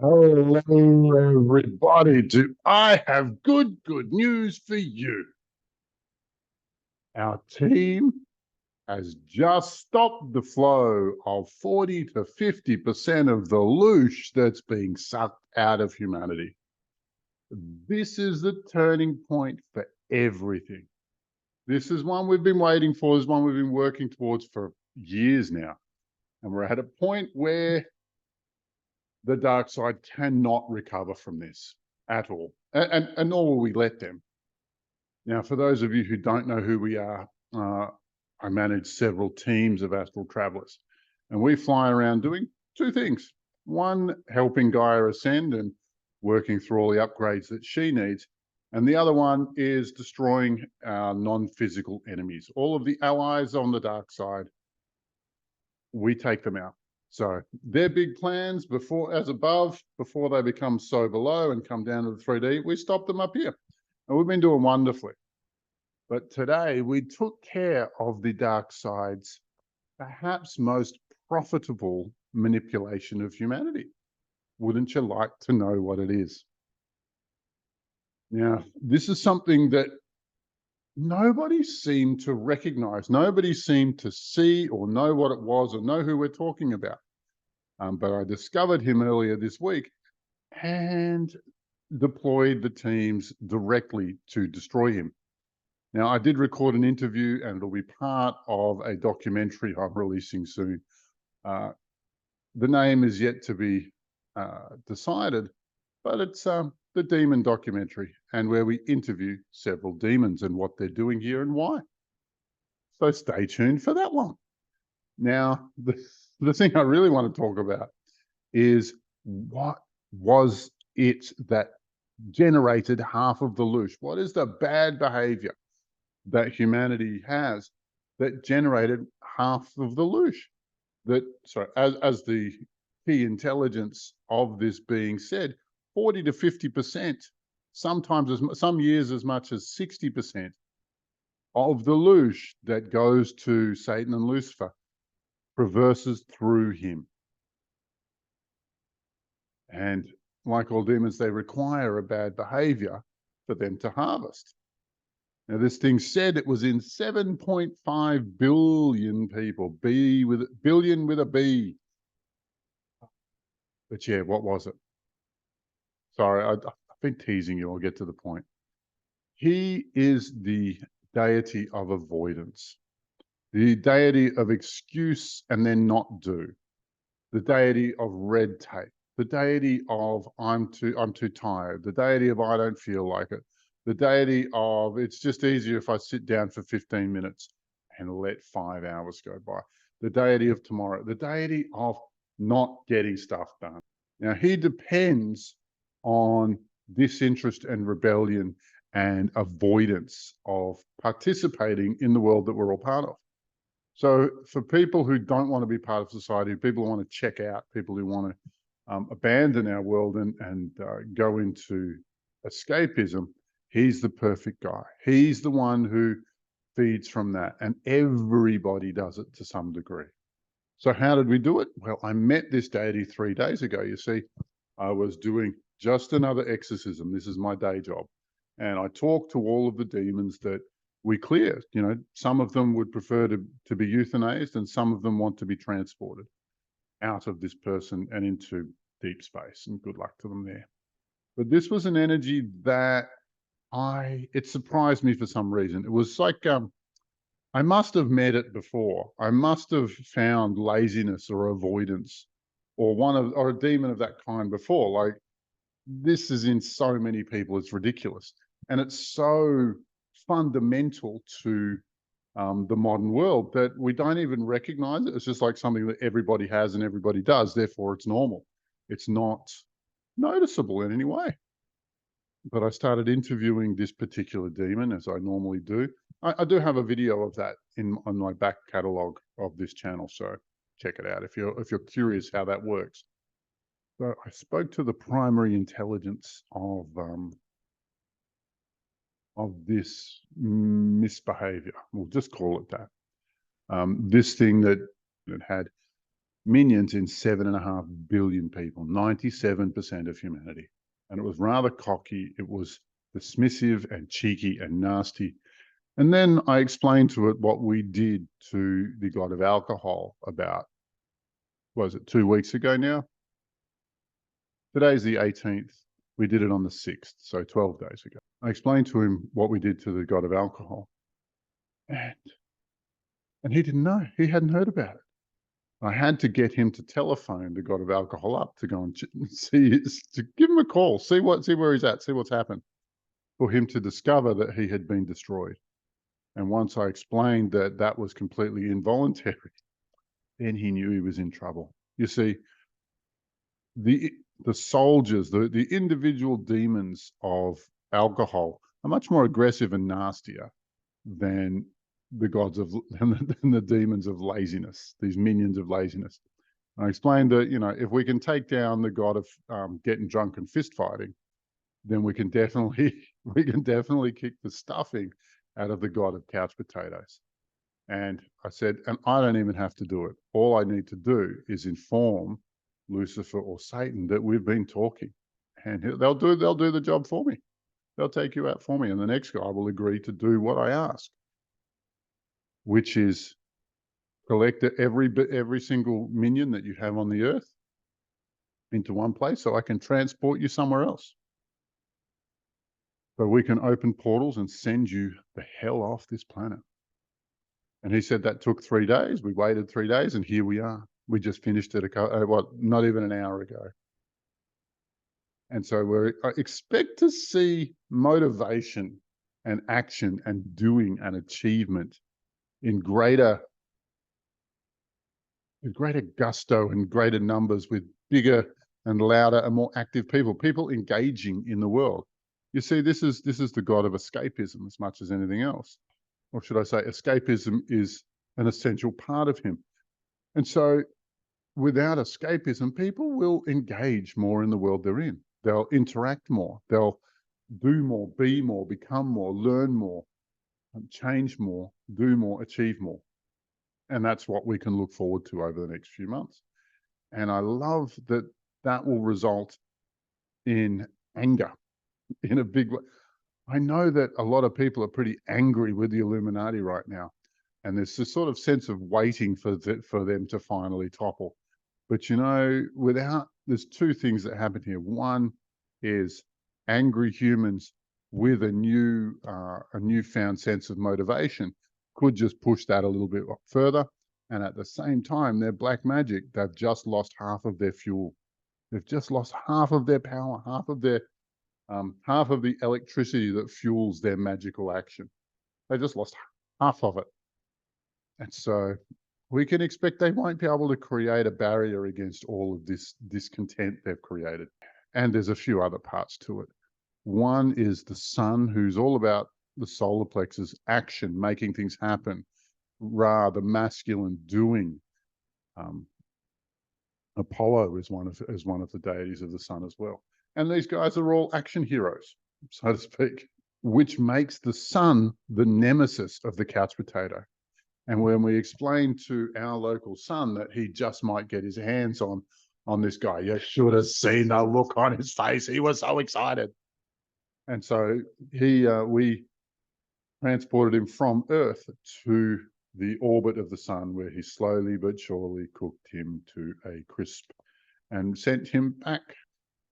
Hello, everybody. Do I have good news for you? Our team has just stopped the flow of 40 to 50% of the loosh that's being sucked out of humanity. This is the turning point for everything. This is one we've been waiting for. This is one we've been working towards for years now. And we're at a point where the dark side cannot recover from this at all, and nor will we let them. Now, for those of you who don't know who we are, I manage several teams of astral travelers, and we fly around doing two things. One, helping Gaia ascend and working through all the upgrades that she needs. And the other one is destroying our non-physical enemies. All of the allies on the dark side, we take them out. So their big plans before, as above, before they become so below and come down to the 3D, we stop them up here. And we've been doing wonderfully. But today we took care of the dark side's perhaps most profitable manipulation of humanity. Wouldn't you like to know what it is? Now, this is something that nobody seemed to recognize. Nobody seemed to see or know what it was or know who we're talking about. But I discovered him earlier this week and deployed the teams directly to destroy him. Now, I did record an interview and it'll be part of a documentary I'm releasing soon. The name is yet to be decided, but it's the demon documentary, and where we interview several demons and what they're doing here and why. So stay tuned for that one. Now, the thing I really want to talk about is what was it that generated half of the loosh? What is the bad behavior that humanity has that generated half of the loosh? That, sorry, as the key intelligence of this being said, 40 to 50%, sometimes some years as much as 60% of the loosh that goes to Satan and Lucifer traverses through him. And like all demons, they require a bad behavior for them to harvest. Now, this thing said it was in 7.5 billion people, billion with a B. But yeah, what was it? Sorry, I've been teasing you. I'll get to the point. He is the deity of avoidance, the deity of excuse and then not do, the deity of red tape, the deity of I'm too tired, the deity of I don't feel like it, the deity of it's just easier if I sit down for 15 minutes and let 5 hours go by, the deity of tomorrow, the deity of not getting stuff done. Now, he depends on disinterest and rebellion and avoidance of participating in the world that we're all part of. So for people who don't want to be part of society, people who want to check out, people who want to abandon our world and go into escapism, he's the perfect guy. He's the one who feeds from that, and everybody does it to some degree. So how did we do it? Well, I met this deity 3 days ago. You see, I was doing just another exorcism. This is my day job. And I talked to all of the demons that we cleared. You know, some of them would prefer to be euthanized, and some of them want to be transported out of this person and into deep space, and good luck to them there. But this was an energy that it surprised me for some reason. It was like, I must have met it before. I must have found laziness or avoidance or a demon of that kind before. Like, this is in so many people, it's ridiculous. And it's so fundamental to the modern world that we don't even recognize it. It's just like something that everybody has and everybody does. Therefore, it's normal. It's not noticeable in any way. But I started interviewing this particular demon, as I normally do. I do have a video of that on my back catalogue of this channel, so check it out if you're curious how that works. So I spoke to the primary intelligence of this misbehavior. We'll just call it that. This thing that had minions in 7.5 billion people, 97% of humanity. And it was rather cocky. It was dismissive and cheeky and nasty. And then I explained to it what we did to the god of alcohol about, was it 2 weeks ago now? Today's the 18th. We did it on the 6th, so 12 days ago. I explained to him what we did to the god of alcohol. And he didn't know. He hadn't heard about it. I had to get him to telephone the god of alcohol up to go and see, to give him a call, see where he's at, see what's happened, for him to discover that he had been destroyed. And once I explained that that was completely involuntary, then he knew he was in trouble. You see, the soldiers, the individual demons of alcohol are much more aggressive and nastier than the gods of than the demons of laziness, these minions of laziness. I explained that, if we can take down the god of getting drunk and fist fighting, then we can definitely kick the stuffing out of the god of couch potatoes. And I said, and I don't even have to do it. All I need to do is inform Lucifer or Satan that we've been talking, and they'll do the job for me. They'll take you out for me, and the next guy will agree to do what I ask, which is collect every single minion that you have on the earth into one place so I can transport you somewhere else. So we can open portals and send you the hell off this planet. And he said that took 3 days. We waited 3 days, and here we are. We just finished it not even an hour ago. And so I expect to see motivation and action and doing and achievement in greater gusto and greater numbers, with bigger and louder and more active people engaging in the world. You see, this is the god of escapism as much as anything else. Or should I say, escapism is an essential part of him. And so without escapism, people will engage more in the world they're in. They'll interact more. They'll do more, be more, become more, learn more, change more, do more, achieve more. And that's what we can look forward to over the next few months. And I love that that will result in anger in a big way. I know that a lot of people are pretty angry with the Illuminati right now. And there's this sort of sense of waiting for them to finally topple. But there's two things that happen here. One is angry humans with a newfound sense of motivation could just push that a little bit further. And at the same time, their black magic, they've just lost half of their fuel. They've just lost half of their power, half of the electricity that fuels their magical action. They just lost half of it. And so we can expect they won't be able to create a barrier against all of this discontent they've created. And there's a few other parts to it. One is the sun, who's all about the solar plexus, action, making things happen, rather masculine doing. Apollo is one of the deities of the sun as well. And these guys are all action heroes, so to speak, which makes the sun the nemesis of the couch potato. And when we explain to our local sun that he just might get his hands on this guy, you should have seen the look on his face. He was so excited. And so we transported him from Earth to the orbit of the sun, where he slowly but surely cooked him to a crisp and sent him back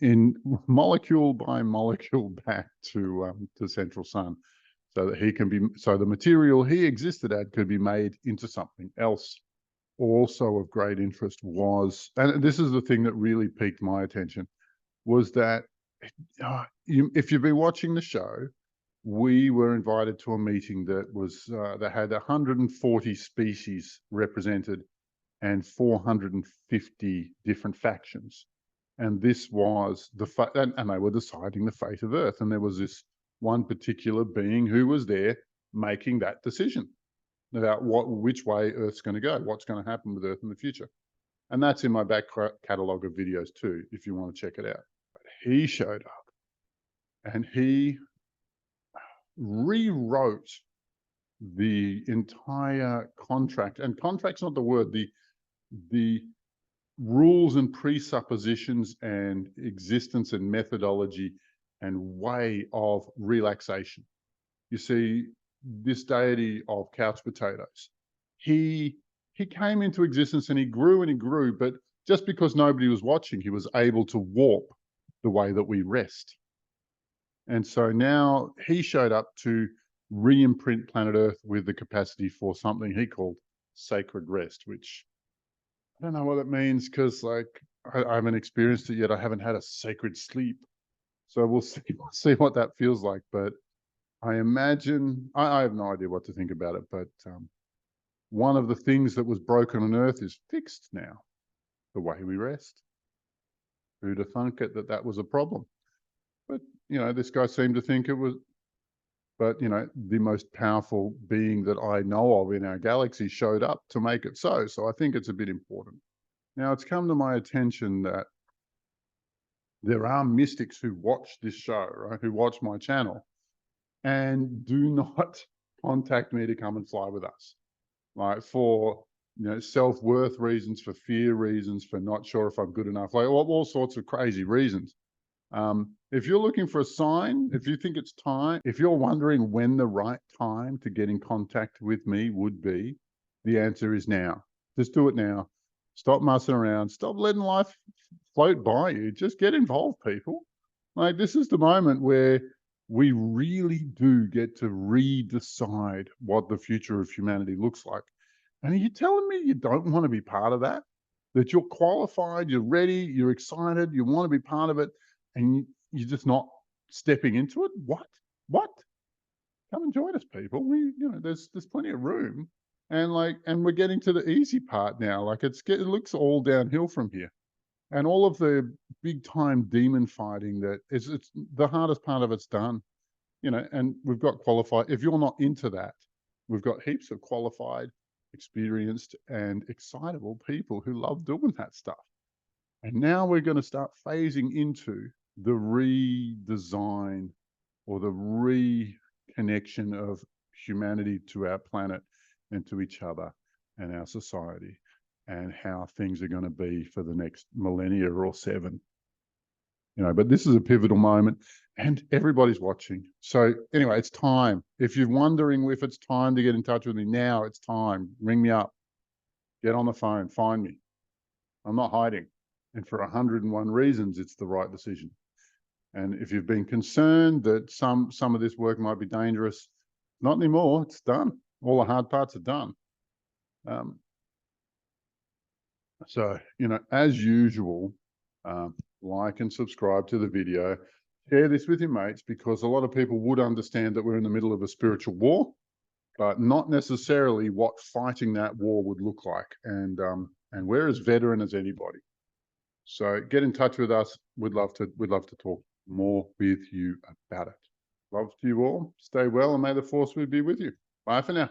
in molecule by molecule back to central sun, so that so the material he existed at could be made into something else. Also of great interest was, and this is the thing that really piqued my attention, was that if you've been watching the show, we were invited to a meeting that had 140 species represented and 450 different factions. And this was and they were deciding the fate of Earth. And there was this one particular being who was there making that decision about which way Earth's going to go, what's going to happen with Earth in the future. And that's in my back catalogue of videos too, if you want to check it out. He showed up and he rewrote the entire contract. And contract's not the word. The rules and presuppositions and existence and methodology and way of relaxation. You see, this deity of couch potatoes, he came into existence and he grew, but just because nobody was watching, he was able to warp the way that we rest. And so now he showed up to re-imprint planet Earth with the capacity for something he called sacred rest, which I don't know what it means because, like, I haven't experienced it yet. I haven't had a sacred sleep, so we'll see. We'll see what that feels like. But I imagine I have no idea what to think about it. But one of the things that was broken on Earth is fixed now. The way we rest. Who'd have thunk it that was a problem? But you know, this guy seemed to think it was. But you know, the most powerful being that I know of in our galaxy showed up to make it so. So I think it's a bit important. Now, it's come to my attention that there are mystics who watch this show, right? Who watch my channel and do not contact me to come and fly with us, like for, you know, self-worth reasons, for fear reasons, for not sure if I'm good enough, like all sorts of crazy reasons. If you're looking for a sign, if you think it's time, if you're wondering when the right time to get in contact with me would be, the answer is now. Just do it now. Stop mussing around. Stop letting life float by you. Just get involved, people. Like, this is the moment where we really do get to redecide what the future of humanity looks like. And are you telling me you don't want to be part of that? That you're qualified, you're ready, you're excited, you want to be part of it, and you're just not stepping into it? What? Come and join us, people. There's plenty of room. And we're getting to the easy part now. Like, it looks all downhill from here. And all of the big time demon fighting it's the hardest part of it's done. And we've got qualified. If you're not into that, we've got heaps of qualified, experienced, and excitable people who love doing that stuff. And now we're going to start phasing into the redesign or the reconnection of humanity to our planet and to each other and our society, and how things are going to be for the next millennia or 7. But this is a pivotal moment and everybody's watching. So anyway, it's time. If you're wondering if it's time to get in touch with me, now it's time. Ring me up. Get on the phone. Find me. I'm not hiding. And for 101 reasons, it's the right decision. And if you've been concerned that some of this work might be dangerous, not anymore. It's done. All the hard parts are done. So, as usual, like and subscribe to the video. Share this with your mates, because a lot of people would understand that we're in the middle of a spiritual war, but not necessarily what fighting that war would look like. And we're as veteran as anybody. So get in touch with us. We'd love to talk more with you about it. Love to you all. Stay well, and may the force be with you. Bye for now.